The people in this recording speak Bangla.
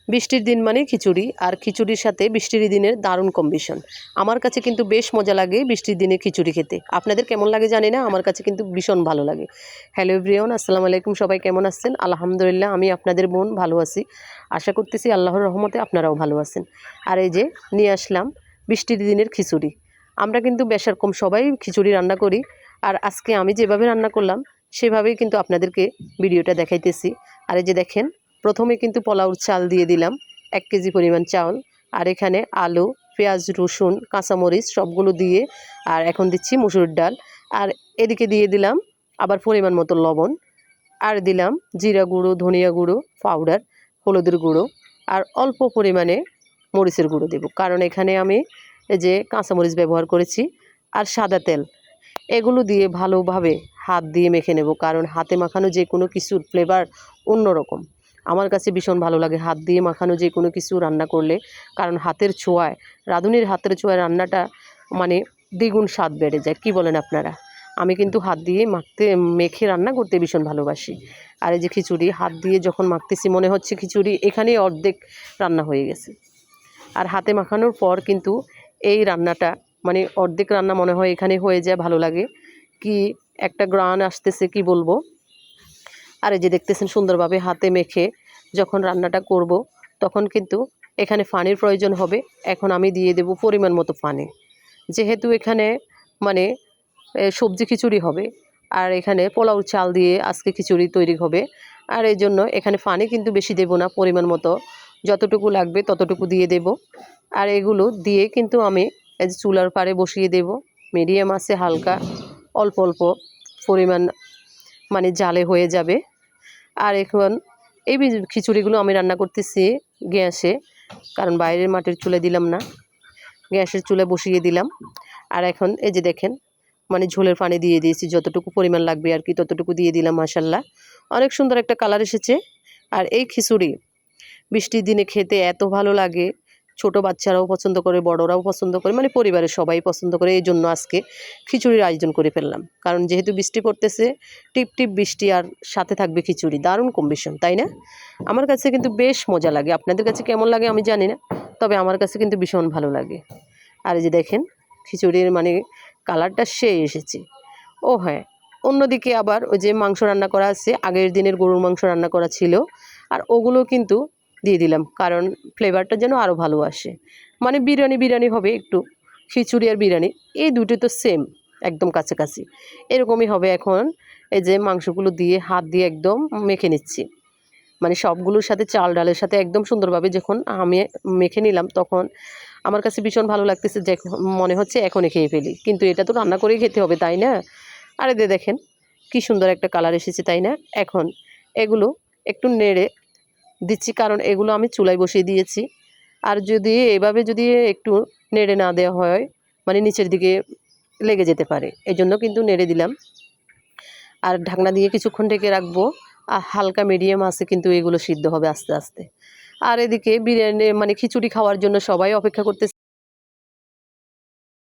বৃষ্টির দিন মানে খিচুড়ি, আর খিচুড়ির সাথে বৃষ্টির দিনের দারুণ কম্বিনেশন। আমার কাছে কিন্তু বেশ মজা লাগে বৃষ্টির দিনে খিচুড়ি খেতে। আপনাদের কেমন লাগে জানি না, আমার কাছে কিন্তু ভীষণ ভালো লাগে। হ্যালো এভরিওয়ান, আসসালামু আলাইকুম। সবাই কেমন আছেন? আলহামদুলিল্লাহ, আমি আপনাদের বোন ভালো আছি। আশা করতেছি আল্লাহর রহমতে আপনারাও ভালো আছেন। আর এই যে নিয়ে আসলাম বৃষ্টির দিনের খিচুড়ি। আমরা কিন্তু বেশ রকম সবাই খিচুড়ি রান্না করি, আর আজকে আমি যেভাবে রান্না করলাম সেভাবেই কিন্তু আপনাদেরকে ভিডিওটা দেখাইতেছি। আর এই যে দেখেন, প্রথমে কিন্তু পোলাওর চাল দিয়ে দিলাম 1 কেজি পরিমাণ চাউল, আর এখানে আলু, পেঁয়াজ, রসুন, কাঁচামরিচ সবগুলো দিয়ে, আর এখন দিচ্ছি মসুর ডাল, আর এদিকে দিয়ে দিলাম আবার পরিমাণ মতো লবণ, আর দিলাম জিরা গুঁড়ো, ধনিয়া গুঁড়ো পাউডার, হলুদের গুঁড়ো, আর অল্প পরিমাণে মরিচের গুঁড়ো দেব, কারণ এখানে আমি এই যে কাঁচামরিচ ব্যবহার করেছি, আর সাদা তেল। এগুলো দিয়ে ভালোভাবে হাত দিয়ে মেখে নেব, কারণ হাতে মাখানো যে কোনো কিছুর ফ্লেভার অন্যরকম। আমার কাছে ভীষণ ভালো লাগে হাত দিয়ে মাখানো যে কোনো কিছু রান্না করলে, কারণ হাতের ছোঁয়ায়, রাঁধুনির হাতের ছোঁয়ায় রান্নাটা মানে দ্বিগুণ স্বাদ বেড়ে যায়। কি বলেন আপনারা? আমি কিন্তু হাত দিয়ে মেখে রান্না করতে ভীষণ ভালোবাসি। আর এই যে খিচুড়ি হাত দিয়ে যখন মাখতেছি মনে হচ্ছে খিচুড়ি এখানেই অর্ধেক রান্না হয়ে গেছে। আর হাতে মাখানোর পর কিন্তু এই রান্নাটা মানে অর্ধেক রান্না মনে হয় এখানে হয়ে যায়, ভালো লাগে। কি একটা গ্রান আসতেছে, কি বলবো। আর এই যে দেখতেছেন সুন্দরভাবে হাতে মেখে যখন রান্নাটা করব, তখন কিন্তু এখানে পানির প্রয়োজন হবে। এখন আমি দিয়ে দেব পরিমাণ মতো পানি, যেহেতু এখানে মানে সবজি খিচুড়ি হবে, আর এখানে পোলাও চাল দিয়ে আজকে খিচুড়ি তৈরি হবে। আর এই জন্য এখানে পানি কিন্তু বেশি দেব না, পরিমাণ মতো যতটুকু লাগবে ততটুকু দিয়ে দেব। আর এগুলো দিয়ে কিন্তু আমি এই যে চুলার পাড়ে বসিয়ে দেব মিডিয়াম আছে, হালকা অল্প অল্প পরিমাণ মানে জালে হয়ে যাবে। আর এখন এই খিচুড়িগুলো আমি রান্না করতেছি গ্যাসে, কারণ বাইরের মাটির চুলে দিলাম না, গ্যাসের চুলে বসিয়ে দিলাম। আর এখন এই যে দেখেন মানে ঝোলের পানি দিয়ে দিয়েছি, যতটুকু পরিমাণ লাগবে আর কি ততটুকু দিয়ে দিলাম। মাশাল্লাহ, অনেক সুন্দর একটা কালার এসেছে। আর এই খিচুড়ি বৃষ্টির দিনে খেতে এত ভালো লাগে, ছোট বাচ্চারাও পছন্দ করে, বড়রাও পছন্দ করে, মানে পরিবারের সবাই পছন্দ করে। এই জন্য আজকে খিচুড়ির আয়োজন করে ফেললাম, কারণ যেহেতু বৃষ্টি পড়তেছে, টিপ টিপ বৃষ্টি আর সাথে থাকবে খিচুড়ি, দারুণ কম্বিনেশন, তাই না? আমার কাছে কিন্তু বেশ মজা লাগে। আপনাদের কাছে কেমন লাগে আমি জানি না, তবে আমার কাছে কিন্তু ভীষণ ভালো লাগে। আর এই যে দেখেন খিচুড়ির মানে কালারটা সেই এসেছে। ও হ্যাঁ, অন্যদিকে আবার ওই যে মাংস রান্না করা আছে, আগের দিনের গরুর মাংস রান্না করা ছিল, আর ওগুলো কিন্তু দিয়ে দিলাম, কারণ ফ্লেভারটা যেন আরও ভালো আসে। মানে বিরিয়ানি বিরিয়ানি হবে একটু, খিচুড়ি আর বিরিয়ানি এই দুটো তো সেম, একদম কাছাকাছি এরকমই হবে। এখন এই যে মাংসগুলো দিয়ে হাত দিয়ে একদম মেখে নিচ্ছি, মানে সবগুলোর সাথে চাল ডালের সাথে একদম সুন্দরভাবে যখন আমি মেখে নিলাম, তখন আমার কাছে ভীষণ ভালো লাগতেছে, যে মনে হচ্ছে এখনই খেয়ে ফেলি, কিন্তু এটা তো রান্না করেই খেতে হবে, তাই না? আর এদের দেখেন কি সুন্দর একটা কালার এসেছে, তাই না? এখন এগুলো একটু নেড়ে দিচ্ছি, কারণ এগুলো আমি চুলায় বসিয়ে দিয়েছি। আর যদি এভাবে যদি একটু নেড়ে না দেওয়া হয়, মানে নিচের দিকে লেগে যেতে পারে, এই জন্য কিন্তু নেড়ে দিলাম। আর ঢাকনা দিয়ে কিছুক্ষণ ঢেকে রাখবো, আর হালকা মিডিয়াম আছে কিন্তু এগুলো সিদ্ধ হবে আস্তে আস্তে। আর এদিকে বিরিয়ানি মানে খিচুড়ি খাওয়ার জন্য সবাই অপেক্ষা করতেছে।